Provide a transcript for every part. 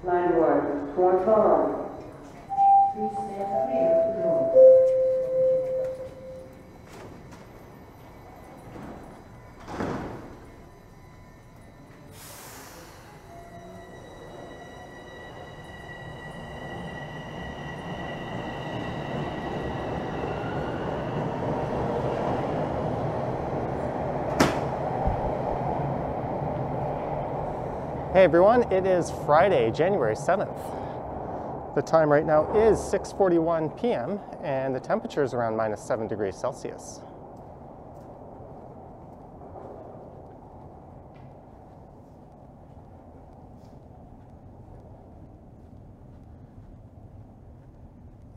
Line 1, 4 follow. Please stand clear of the doors. Hey everyone, it is Friday, January 7th. The time right now is 6:41 p.m. and the temperature is around -7 degrees Celsius.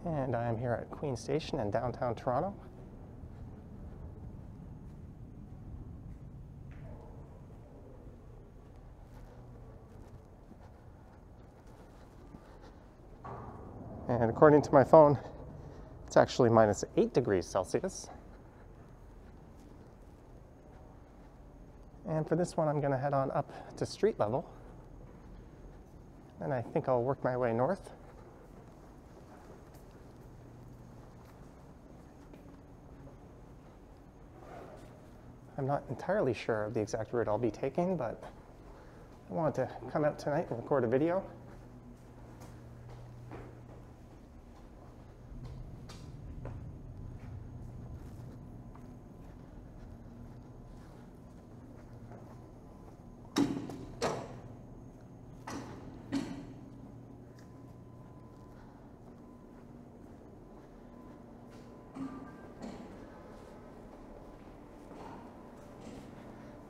And I am here at Queen Station in downtown Toronto. And according to my phone, it's actually -8 degrees Celsius. And for this one, I'm going to head on up to street level. And I think I'll work my way north. I'm not entirely sure of the exact route I'll be taking, but I wanted to come out tonight and record a video.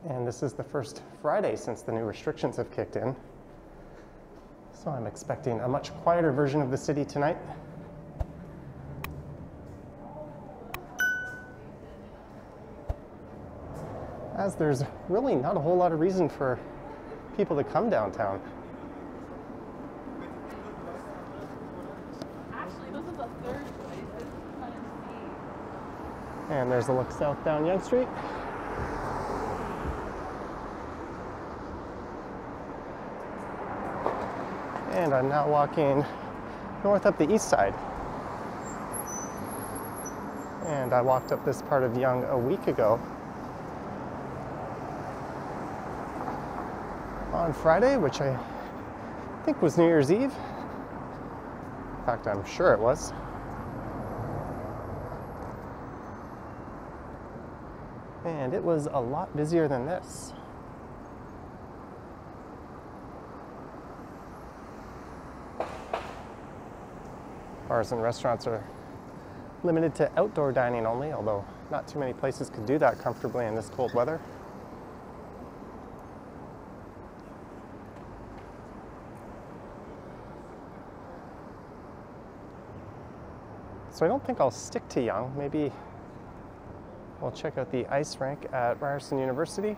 And this is the first Friday since the new restrictions have kicked in. So I'm expecting a much quieter version of the city tonight. As there's really not a whole lot of reason for people to come downtown. Actually, this is the third place. This is kind of steep. And there's a look south down Yonge Street. And I'm now walking north up the east side. And I walked up this part of Yonge a week ago on Friday, which I think was New Year's Eve. In fact, I'm sure it was. And it was a lot busier than this. Bars and restaurants are limited to outdoor dining only, although not too many places could do that comfortably in this cold weather. So I don't think I'll stick to Yonge. Maybe we'll check out the ice rink at Ryerson University.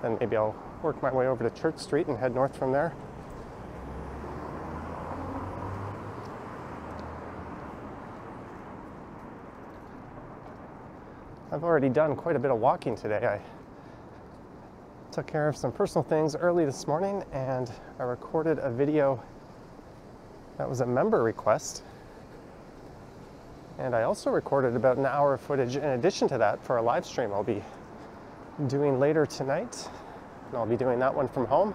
Then maybe I'll work my way over to Church Street and head north from there. I've already done quite a bit of walking today. I took care of some personal things early this morning and I recorded a video that was a member request. And I also recorded about an hour of footage in addition to that for a live stream I'll be doing later tonight, and I'll be doing that one from home.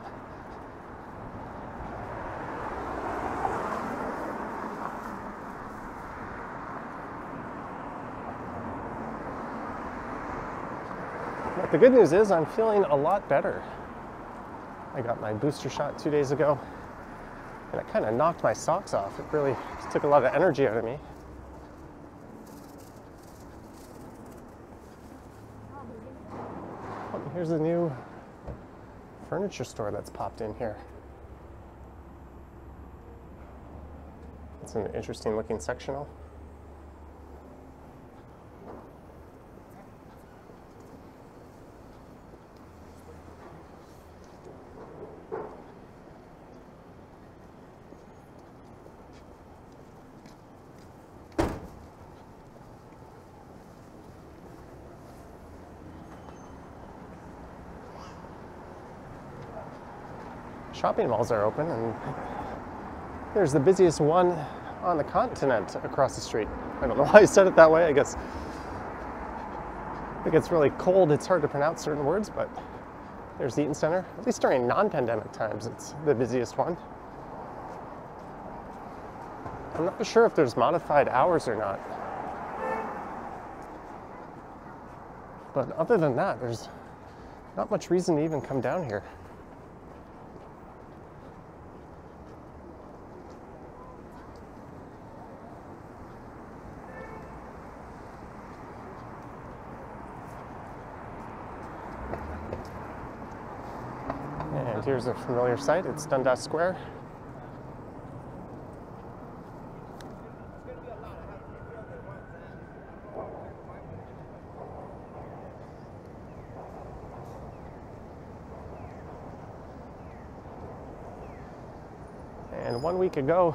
But the good news is I'm feeling a lot better. I got my booster shot 2 days ago, and it kind of knocked my socks off. It really took a lot of energy out of me. Here's a new furniture store that's popped in here. It's an interesting looking sectional. shopping malls are open, and there's the busiest one on the continent across the street. I don't know why I said it that way. I guess if it gets really cold, it's hard to pronounce certain words, but there's the Eaton Center. At least during non-pandemic times, it's the busiest one. I'm not sure if there's modified hours or not. But other than that, there's not much reason to even come down here. And here's a familiar sight. It's Dundas Square. And 1 week ago,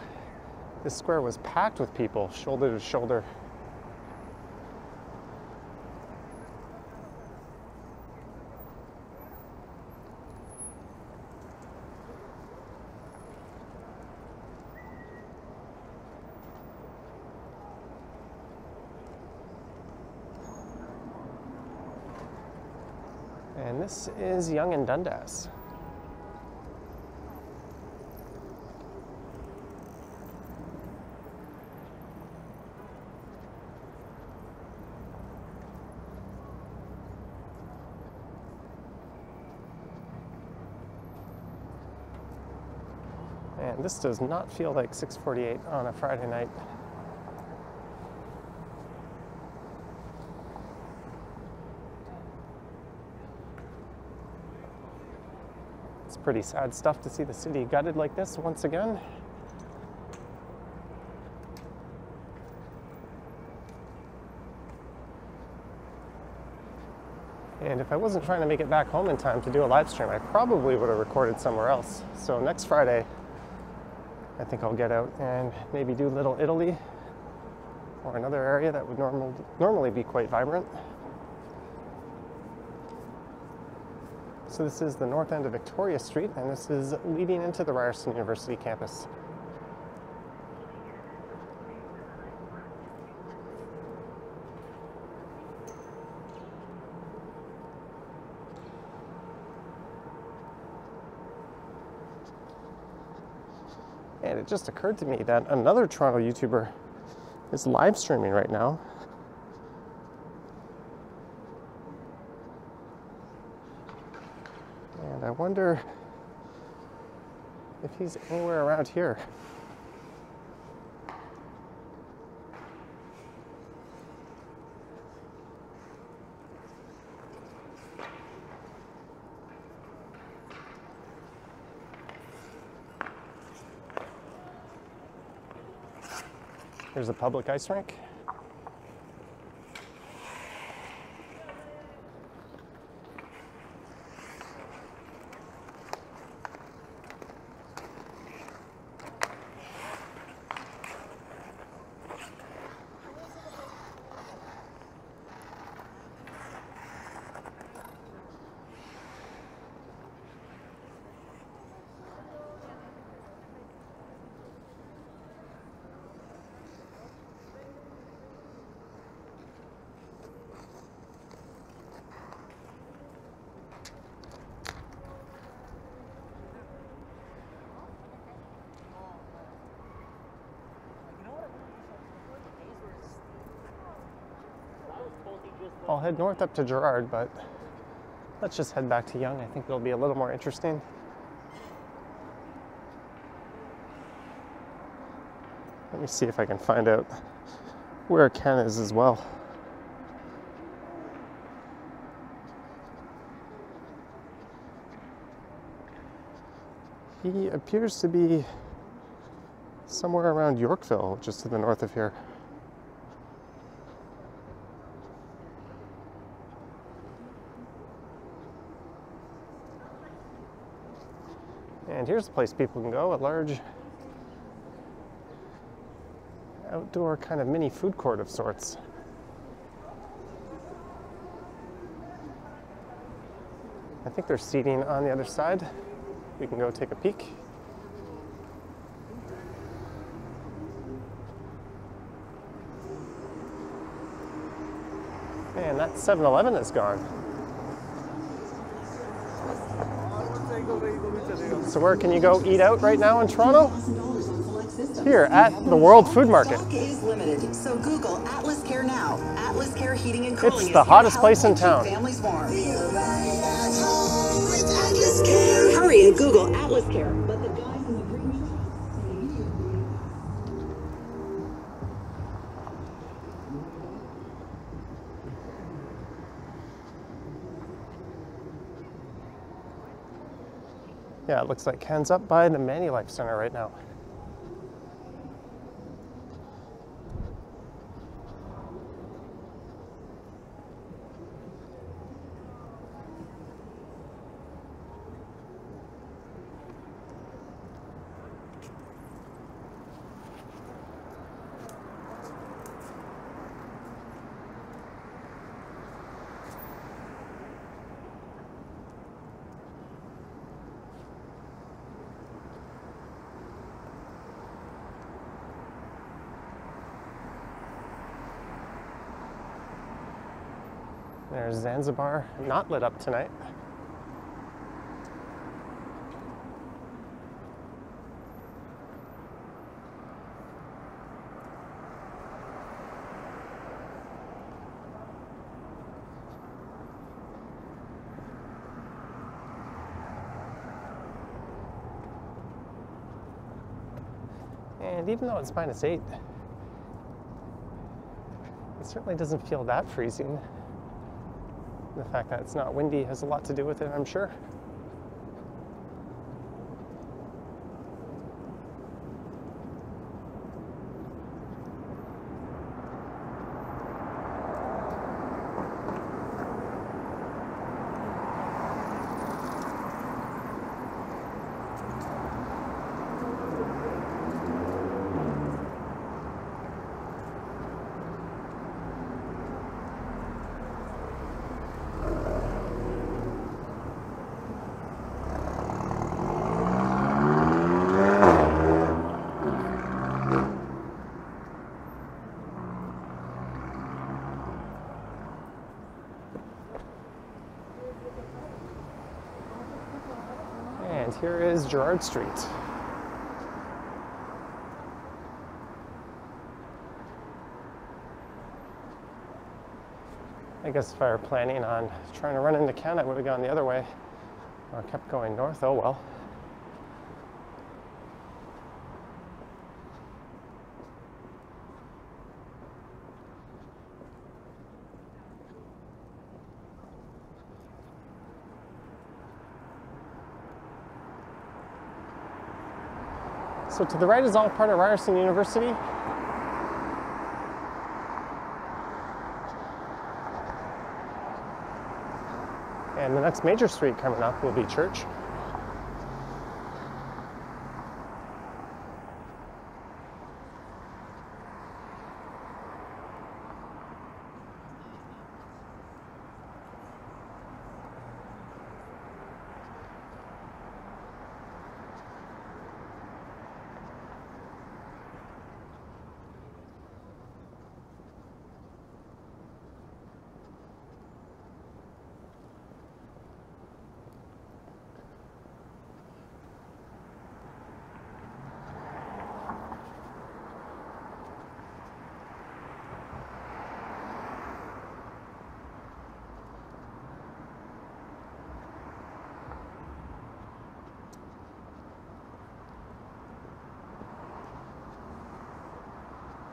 this square was packed with people, shoulder to shoulder. And this is Yonge-Dundas. And this does not feel like 6:48 on a Friday night. It's pretty sad stuff to see the city gutted like this once again. And if I wasn't trying to make it back home in time to do a live stream, I probably would have recorded somewhere else. So next Friday, I think I'll get out and maybe do Little Italy or another area that would normally be quite vibrant. So this is the north end of Victoria Street, and this is leading into the Ryerson University campus. And it just occurred to me that another Toronto YouTuber is live streaming right now. And I wonder if he's anywhere around here. There's a public ice rink. I'll head north up to Gerrard, but let's just head back to Yonge. I think it'll be a little more interesting. Let me see if I can find out where Ken is as well. He appears to be somewhere around Yorkville, just to the north of here. And here's a place people can go, a large outdoor kind of mini food court of sorts. I think there's seating on the other side. We can go take a peek. And that 7-Eleven is gone. So where can you go eat out right now in Toronto? Here at the World Food Market. Stock is limited, so Google Atlas Care now. Atlas Care Heating and Cooling It's the hottest place in keep town. families warm. Hurry and Google Atlas Care. But the guys in the green Yeah, it looks like Ken's up by the Manulife Center right now. There's Zanzibar, not lit up tonight. And even though it's -8, it certainly doesn't feel that freezing. The fact that it's not windy has a lot to do with it, I'm sure. And here is Gerrard Street. I guess if I were planning on trying to run into Ken, I would have gone the other way or kept going north. Oh well. So to the right is all part of Ryerson University. And the next major street coming up will be Church.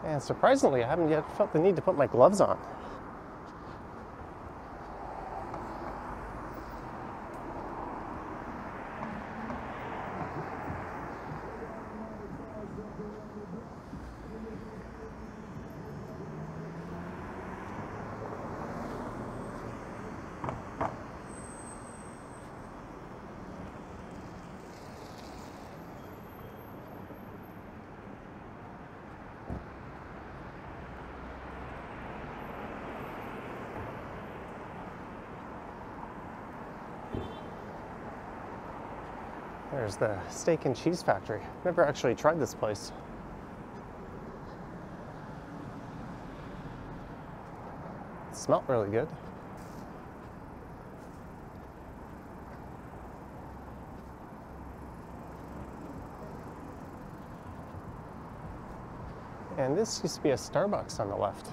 And surprisingly, I haven't yet felt the need to put my gloves on. There's the steak and cheese factory. Never actually tried this place. It smelled really good. And this used to be a Starbucks on the left.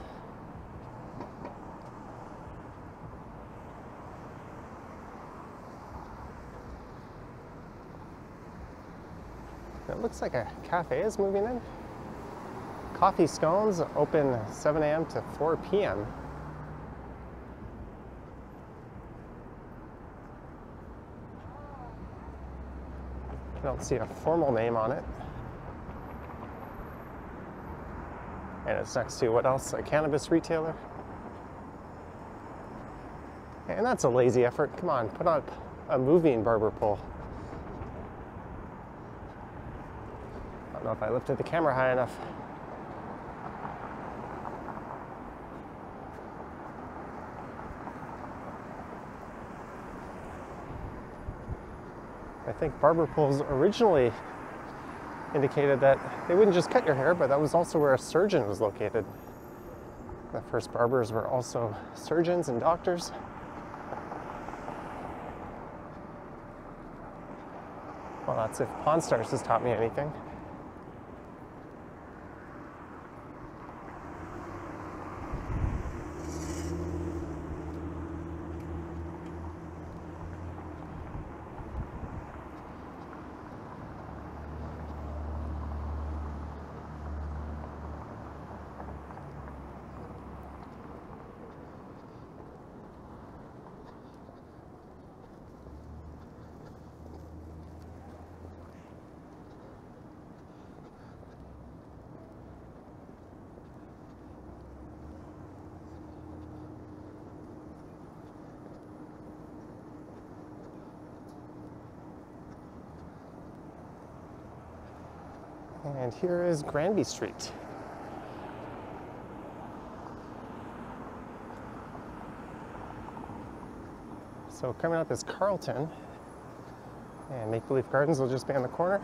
It looks like a cafe is moving in. Coffee Scones open 7 a.m. to 4 p.m. I don't see a formal name on it. And it's next to, what else? A cannabis retailer. And that's a lazy effort. Come on, put up a moving barber pole. I don't know if I lifted the camera high enough. I think barber poles originally indicated that they wouldn't just cut your hair, but that was also where a surgeon was located. The first barbers were also surgeons and doctors. Well, that's if Pawn Stars has taught me anything. And here is Granby Street. So coming up is Carlton, and Make Believe Gardens will just be on the corner.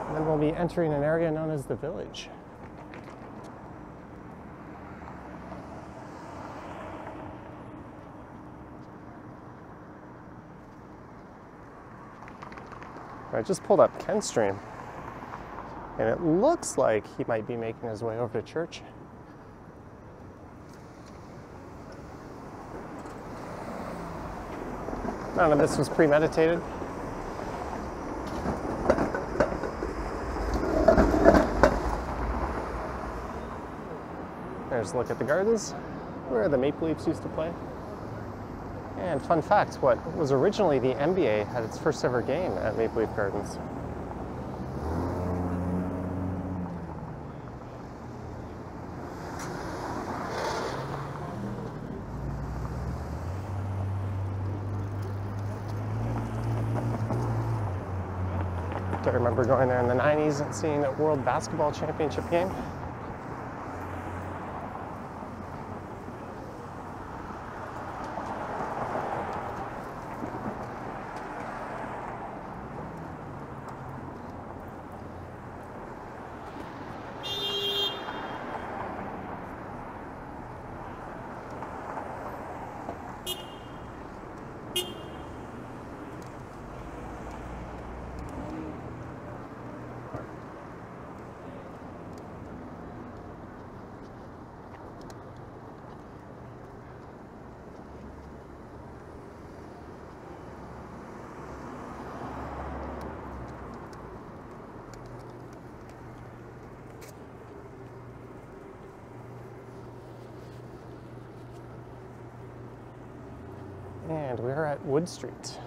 And then we'll be entering an area known as the Village. I just pulled up Ken Stream, and it looks like he might be making his way over to church. None of this was premeditated. There's a look at the gardens, where the Maple Leafs used to play. And fun fact, what was originally the NBA had its first ever game at Maple Leaf Gardens. I remember going there in the 90s and seeing a World Basketball Championship game. And we're at Wood Street.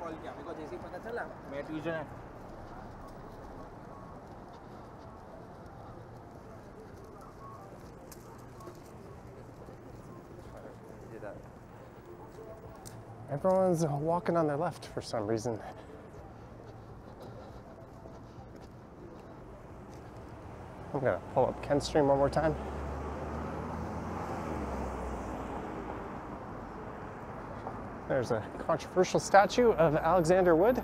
Call किया मेरे को जैसे ही पता चला मैं tuition Everyone's walking on their left for some reason. I'm gonna pull up TheKenContinuum one more time. There's a controversial statue of Alexander Wood.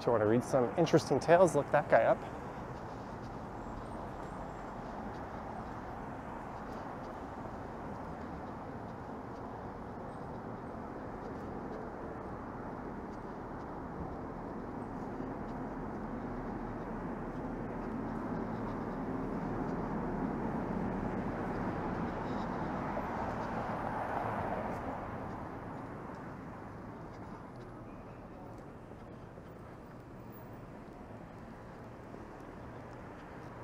If you want to read some interesting tales, look that guy up.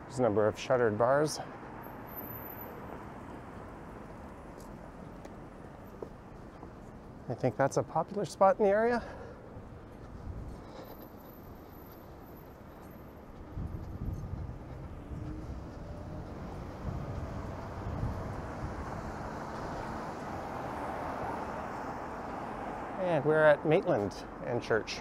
There's a number of shuttered bars. I think that's a popular spot in the area. And we're at Maitland and Church.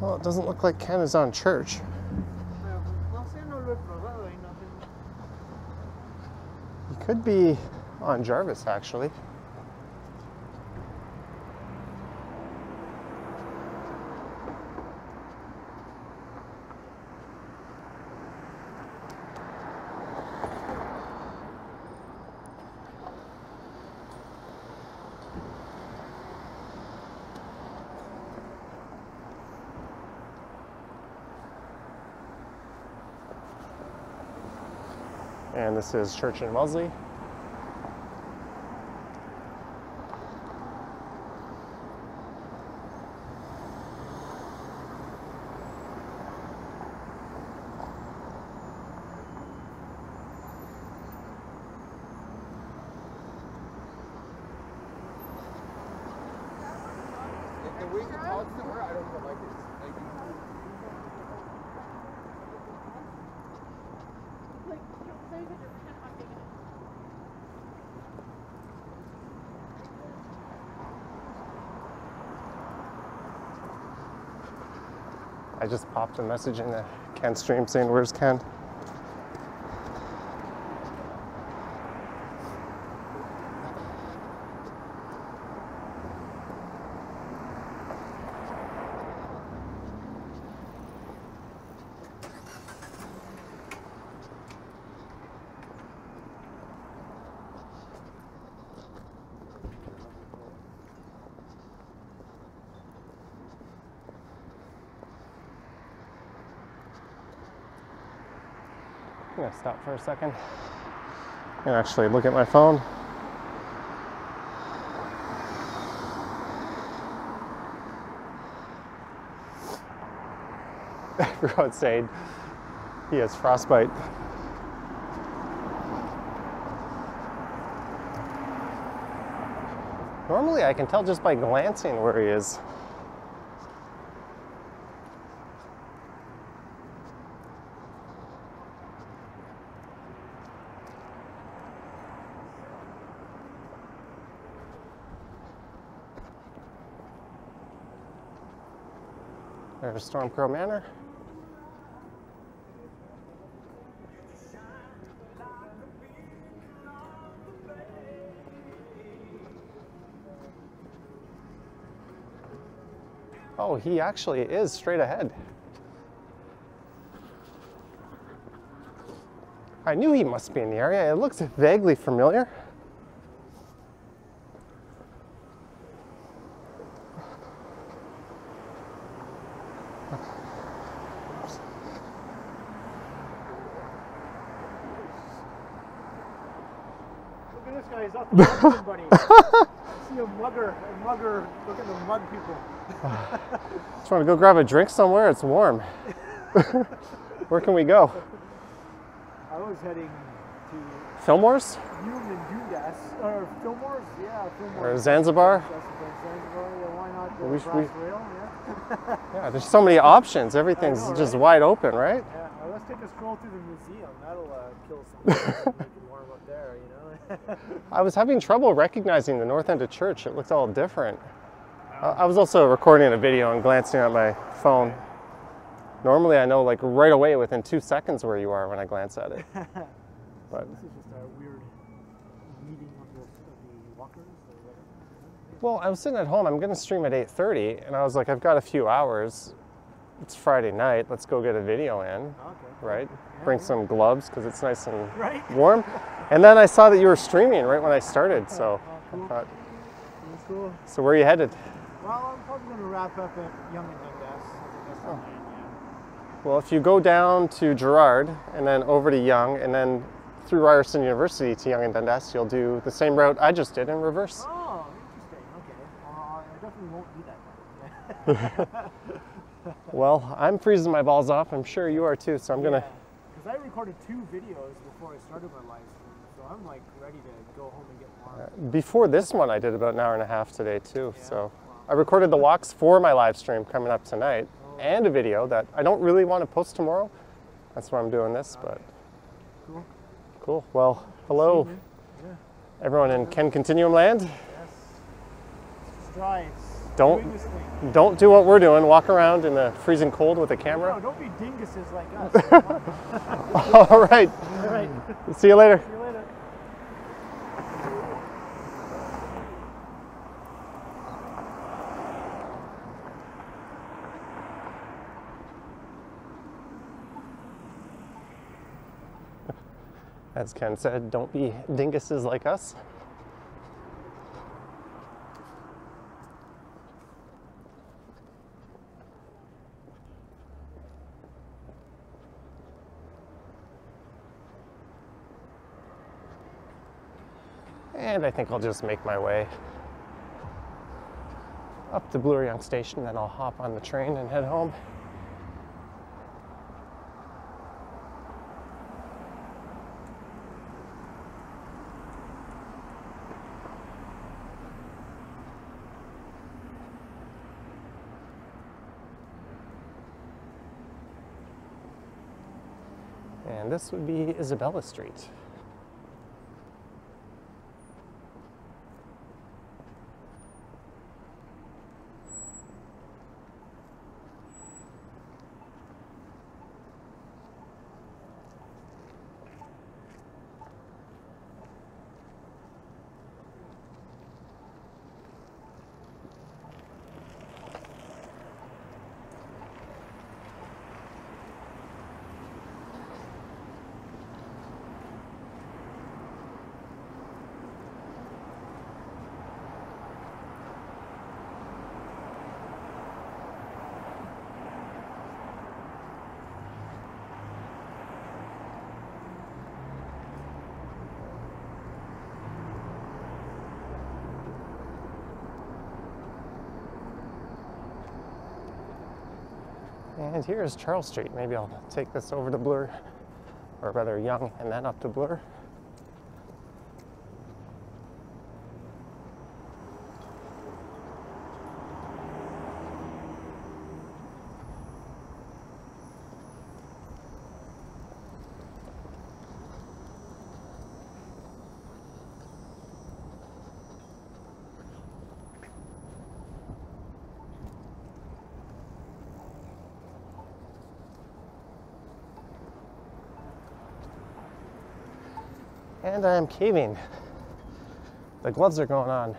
Well, it doesn't look like Ken is on Church. He could be on Jarvis, actually. And this is Church and Wellesley. The way he talks to her, I don't even like it. I just popped a message in the Ken stream saying, "Where's Ken?" I'm gonna stop for a second and actually look at my phone. Everyone's saying he has frostbite. Normally I can tell just by glancing where he is. There's Stormcrow Manor. Oh, he actually is straight ahead. I knew he must be in the area. It looks vaguely familiar. Look at this guy, he's off the mug somebody. I see a mugger, look at the mug people. Just want to go grab a drink somewhere, it's warm. Where can we go? I was heading to Fillmore's? Yonge-Dundas, or Fillmore's, yeah, Fillmore's. Or Zanzibar? Zanzibar, yeah, why not We the should- brass rail, yeah? Yeah, there's so many options. Everything's I know, just right? wide open, right? Yeah, well, let's take a stroll through the museum. That'll kill some make it warm up there, you know? I was having trouble recognizing the north end of church. It looked all different. I was also recording a video and glancing at my phone. Normally I know like right away within 2 seconds where you are when I glance at it. But This is just a weird meeting of the walkers or whatever. well, I was sitting at home. I'm going to stream at 8:30, and I was like, I've got a few hours. It's Friday night. Let's go get a video in, Okay. right? Yeah, Bring yeah. some gloves because it's nice and Right? warm. And then I saw that you were streaming right when I started, so cool. I thought, That's cool. so where are you headed? Well, I'm probably going to wrap up at Yonge-Dundas. I think that's the plan, yeah. Well, if you go down to Gerrard and then over to Yonge and then through Ryerson University to Yonge-Dundas, you'll do the same route I just did in reverse. Oh, interesting. Okay. I definitely won't do that then. Yeah. Well, I'm freezing my balls off. I'm sure you are too, so I'm gonna... Because I recorded 2 videos before I started my live stream, so I'm like ready to go home and get more. Before this one, I did about an hour and a half today too, Yeah? so... Wow. I recorded the walks for my live stream coming up tonight and a video that I don't really want to post tomorrow. That's why I'm doing this, but... Cool. Cool. Well, hello, See you, man. Yeah. everyone in TheKenContinuum land. Yes. It's just dry. It's Don't- doing this thing. Don't do what we're doing, walk around in the freezing cold with a No, camera. don't be dinguses like us. All right. All right. See you later. See you later. As Ken said, don't be dinguses like us. And I think I'll just make my way up to Bloor-Yonge Station, then I'll hop on the train and head home. And this would be Isabella Street. And here's Charles Street. Maybe I'll take this over to Bloor, or rather Yonge, and then up to Bloor. And I am caving. The gloves are going on.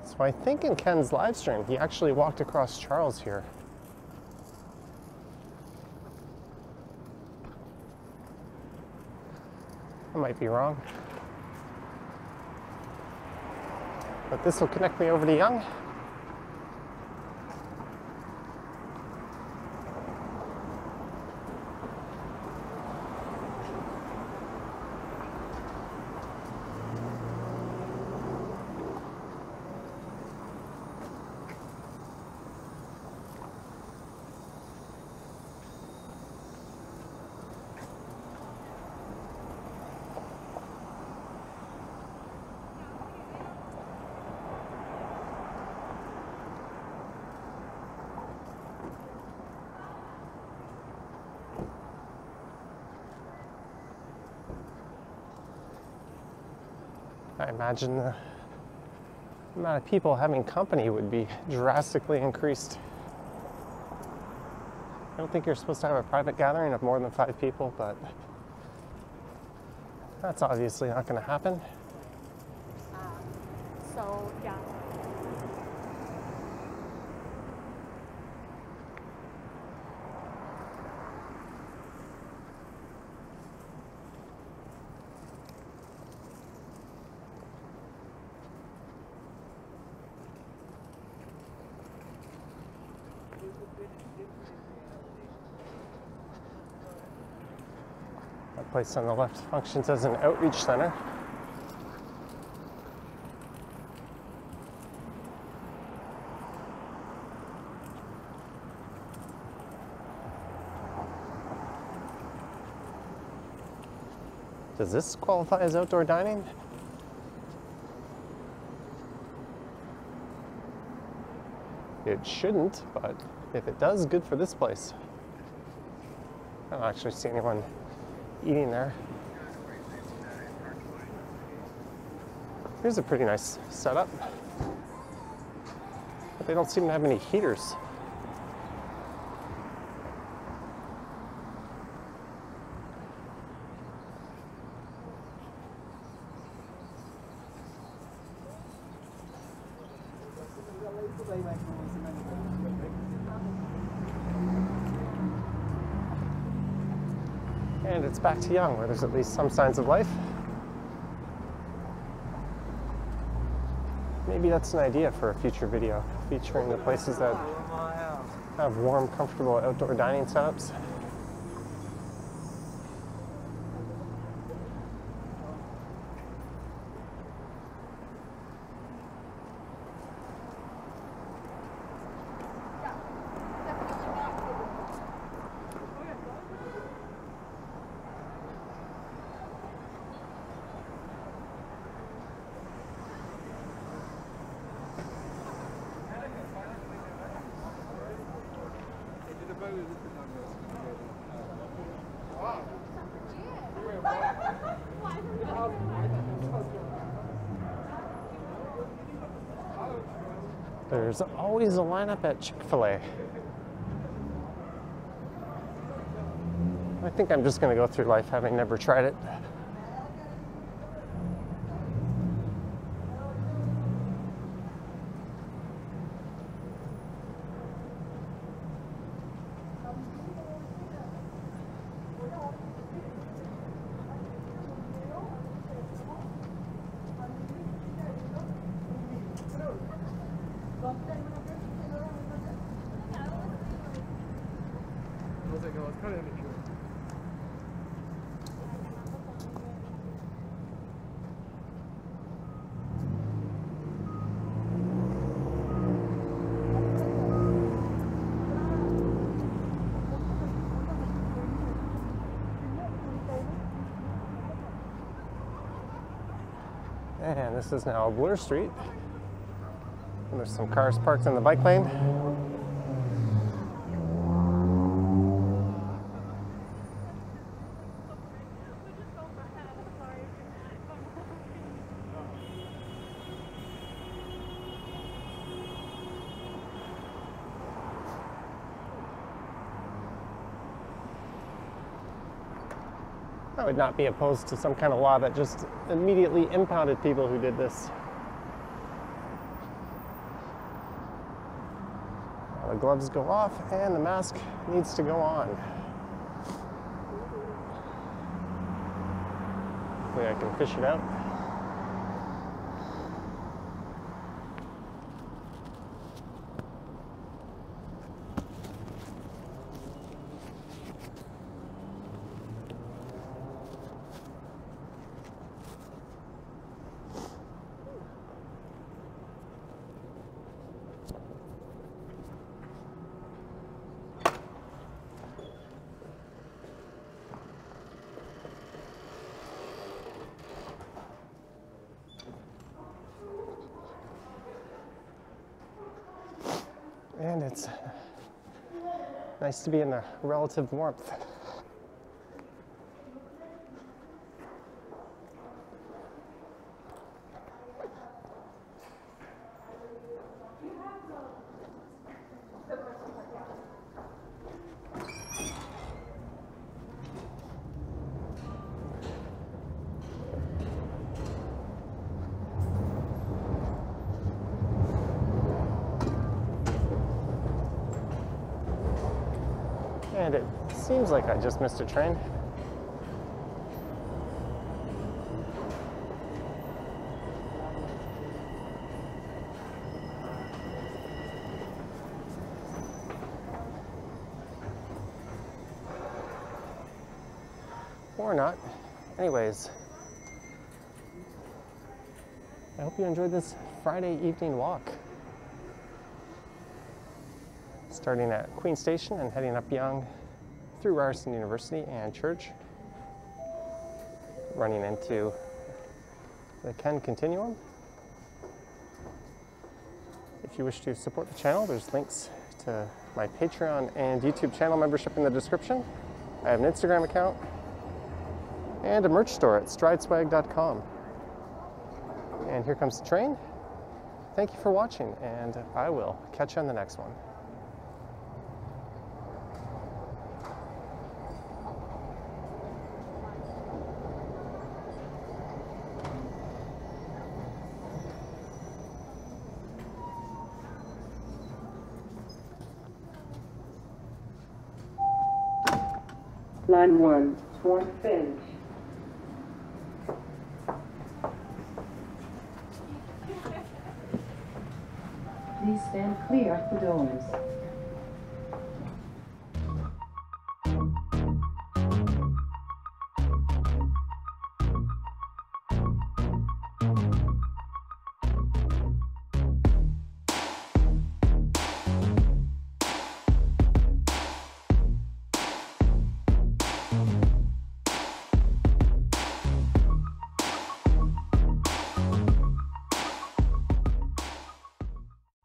So I think in Ken's live stream, he actually walked across Charles here. I might be wrong. But this will connect me over to Yonge. I imagine the amount of people having company would be drastically increased. I don't think you're supposed to have a private gathering of more than 5 people, but that's obviously not going to happen. So, yeah. That place on the left functions as an outreach center. Does this qualify as outdoor dining? It shouldn't, but if it does, good for this place. I don't actually see anyone eating there. Here's a pretty nice setup, but they don't seem to have any heaters. And it's back to Yonge, where there's at least some signs of life. Maybe that's an idea for a future video, featuring the places that have warm, comfortable outdoor dining setups. There's always a lineup at Chick-fil-A. I think I'm just going to go through life having never tried it. And this is now Bloor Street. And there's some cars parked in the bike lane. I would not be opposed to some kind of law that just immediately impounded people who did this. Now the gloves go off and the mask needs to go on. Hopefully I can fish it out. And it's nice to be in the relative warmth. And it seems like I just missed a train. Or not. Anyways, I hope you enjoyed this Friday evening walk. Starting at Queen Station and heading up Yonge through Ryerson University and Church, running into the TheKenContinuum. If you wish to support the channel, there's links to my Patreon and YouTube channel membership in the description. I have an Instagram account and a merch store at strideswag.com. And here comes the train. Thank you for watching, and I will catch you on the next one. Line 1, Swan Finch. Please stand clear of the doors.